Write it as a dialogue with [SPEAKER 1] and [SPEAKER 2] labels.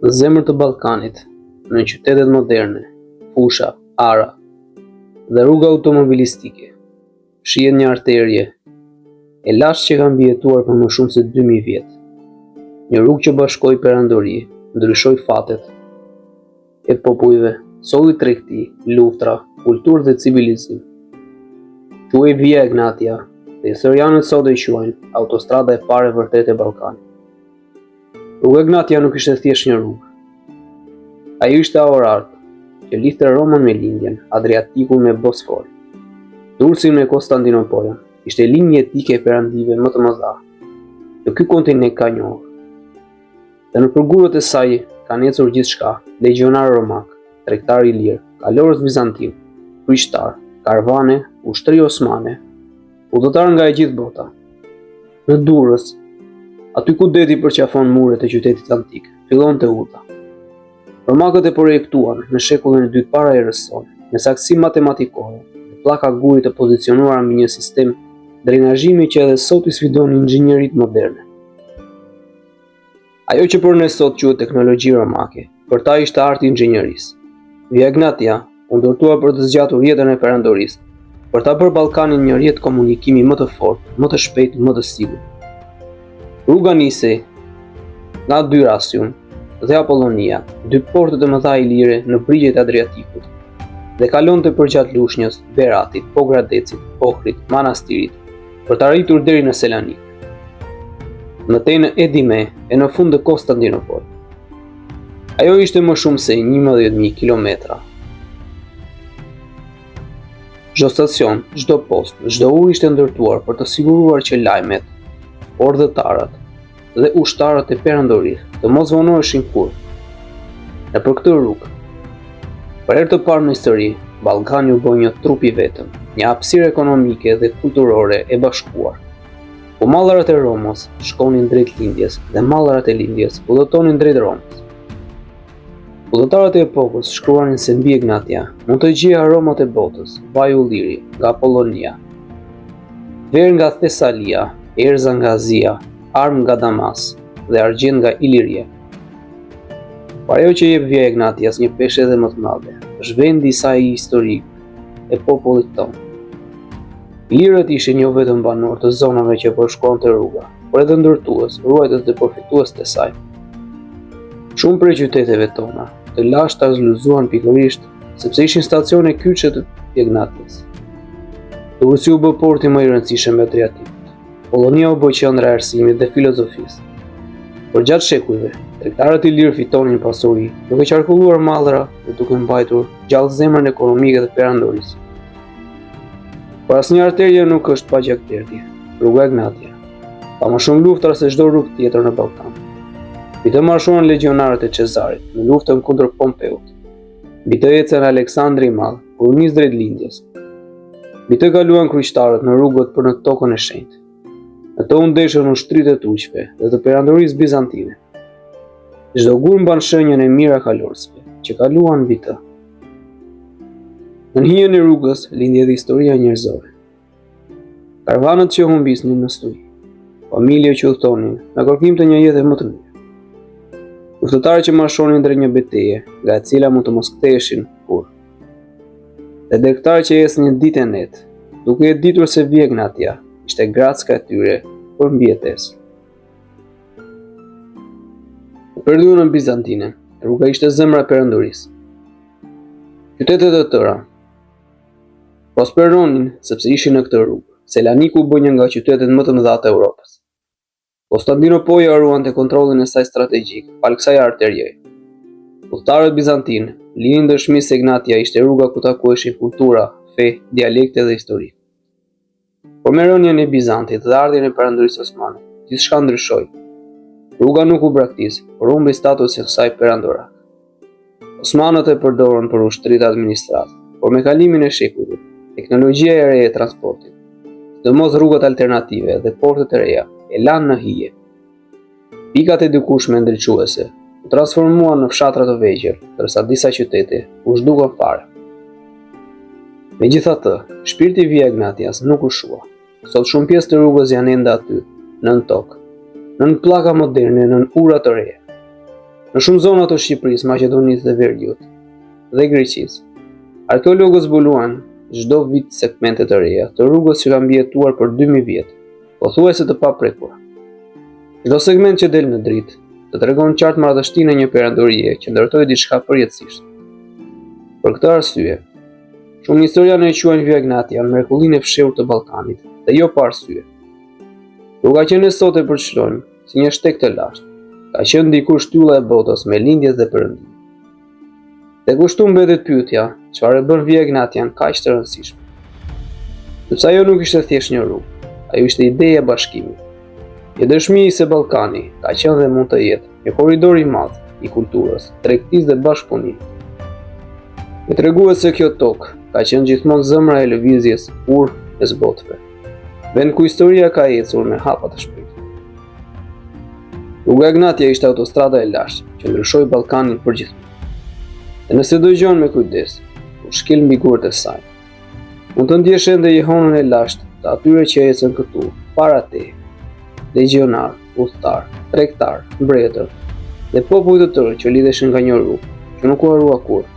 [SPEAKER 1] Në zemër të Ballkanit, në qytetet moderne, fusha, ara dhe rruga automobilistike, shihet një arterje e lashtë që ka mbijetuar për më shumë se 2000 vjet. Një rrugë që bashkoi perandori, ndryshoi fatet e popujve, solli tregti, luftra, kulturë dhe civilizim. Quhej Via Egnatia, dhe historianët sot e quajnë autostrada e parë e vërtetë e Ballkanit. Rruga Egnatia nuk ishte thjesht një rrugë. Ai ishte aorart që lidhte Romën me Lindjen, Adriatikun me Bosfor, Durrësin me Konstantinopolin. Ishte linjë etike e perandive më të mëdha që ky kontinent ka njohur. Dhe në përgurët e saj kanë ecur gjithçka: legionar romak, tregtar i lirë, kalorës bizantin, kryqtar, karvane, ushtri osmane, udhëtar nga e gjithë bota. Në Durrës, aty ku deti përqafon muret e qytetit antik, fillonte udhëta. Romakët e projektuan në shekullin e dytë para erës sonë, me saktësi matematikore dhe pllaka guri të pozicionuara mbi një sistem drenazhimi që edhe sot i sfidon inxhinierit moderne. Ajo që për ne sot quhet teknologji romake, për ta ishte arti inxhinierisë. Via Egnatia u ndërtua për të zgjatur jetën e perandorisë, për ta bërë Ballkanin një rrjet komunikimi më të fortë, më të shpejtë, më të sigurt. Rruga nisej nga dy Rasium dhe Apollonia, dy portë të mëdha ilire në brigjet e Adriatikut, dhe kalonte përgjatë Lushnjës, Beratit, Pogradecit, Ohrit, Manastirit, për të arritur deri në Selanik, mëtej në Edime e në fund të Konstantinopol. Ajo ishte më shumë se 11.000 kilometra. Çdo stacion, çdo post, çdo ur ishte ndërtuar për të siguruar që lajmet, ordhëtarët dhe ushtarët e perandorisë të mos vonoheshin kurrë. Në për këtë rrugë, për herë të parë në histori, Ballkani u bë një trup i vetëm, një hapësirë ekonomike dhe kulturore e bashkuar. Po mallarat e Romës shkonin drejt Lindjes dhe mallarat e Lindjes udhëtonin drejt Romës. Udhëtarët e epokës shkruanin se mbi Egnatia mund të gjejë aromat e botës, vaj ulliri nga Apollonia, verë nga Thesalia, erza nga Azia, armë nga Damas dhe argjend nga Iliria. Por ajo që jep Via Egnatias një peshë edhe më të madhe, është vendi i saj historik e popullit tonë. Ilirët ishin jo vetëm banor të zonave që përshkonte rruga, por edhe ndërtues, ruajtës dhe përfitues të saj. Shumë prej qyteteve tona të lashta zluzuan pikërisht sepse ishin stacione kyçe të Egnatias. Durrësi u bë porti më i rëndësishëm i Adriatikut. Apollonia u bë qendra e arsimit dhe filozofisë. Por gjatë shekujve, tregtarët ilirë fitonin pasuri, duke qarkulluar mallra dhe duke mbajtur gjallë zemrën ekonomike të perandorisë. Por asnjë arterje nuk është pa gjakderdi. Rruga Egnatia pa më shumë luftra se çdo rrugë tjetër në Ballkan. Mbi të marshuan legionarët e Cezarit në luftën kundër Pompeut. Mbi të ecën Aleksandri i Madh kur nis drejt Lindjes. Mbi të kaluan kryqtarët në rrugët për në tokën e shenjtë. Në të u ndeshën ushtritë e turqve dhe të perandorisë bizantine. Çdo gur mban shenjën e mira kalorësve që kaluan mbi të. Në hijen e rrugës lindi edhe historia njerëzore. Karvanët që humbisnin në stuj, familje që udhtonin në kërkim të një jete më të mirë. Luftëtarë që marshonin drejt një betejë, nga e cila mund të mos ktheheshin kurrë. Dhe dregtarë që ecnin ditë e netë, duke e ditur se Via Egnatia ishte gracka e tyre për mbijetesë. Në periudhën bizantine, rruga ishte zemra e perandorisë. Qytetet e tëra prosperonin sepse ishin në këtë rrugë. Selaniku u bë një nga qytetet më të mëdha të Europës. Konstantinopoli ruante kontrollin e saj strategjik palë kësaj arterjeje. Udhëtarët bizantinë linin dëshmi se Egnatia ishte rruga ku takoheshin kultura, fe, dialekte dhe histori. Por me rënien e Bizantit dhe ardhjen e perandorisë osmane, gjithçka ndryshoi. Rruga nuk u braktis, por humbi statusin e saj perandorake. Osmanët e përdorën për ushtritë administratë, por me kalimin e shekujve, teknologjia e re e transportit, sidomos rrugët alternative dhe portet e reja, e lanë në hije. Pikat e dikushme ndriçuese u transformuan në fshatra të vegjël, ndërsa disa qytete u zhdukën fare. Megjithatë, shpirti i Via Egnatias nuk u shua. Sot shumë pjesë të rrugës janë ende aty, nën tokë, nën pllaka moderne, nën ura të reja. Në shumë zona të Shqipërisë, Maqedonisë dhe Vergjut dhe Greqisë, arkeologët zbuluan çdo vit segmente të reja të rrugës që ka mbijetuar për 2000 vjet, pothuajse të paprekura. Çdo segment që del në dritë të tregon qartë marrëdhëninë e një perandorie që ndërtoi diçka përjetësisht. Për këtë arsye, shumë historianë e quajnë Via Egnatia mrekullinë e fshehur të Ballkanit, dhe jo pa arsye. Rruga që ne sot e përqëllojmë si një shtek të lashtë, ka qenë dikur shtylla e botës me lindjes dhe perëndim. Dhe kushtu mbetet pyetja, çfarë e bën Via Egnatia kaq të rëndësishme? Sepse ajo nuk ishte thjesht një rrugë, ajo ishte ideja e bashkimit. Një dëshmi se Ballkani ka qenë dhe mund të jetë një korridor i madh i kulturës, tregtisë dhe bashkëpunimit. Me treguar se kjo tokë ka qenë gjithmonë zemra e lëvizjes urë e zbotëve, vend ku historia ka ecur me hapa të shpejta. Rruga Egnatia ishte autostrada e lashtë që ndryshoi Ballkanin përgjithmonë. Dhe nëse dëgjon me kujdes, u shkel mbi gurët e saj, mund të ndjesh ende jehonën e lashtë të atyre që ecën këtu para te, legionar, udhëtar, tregtar, mbretër dhe popull të tërë që lidheshin nga një rrugë që nuk u harrua kurrë.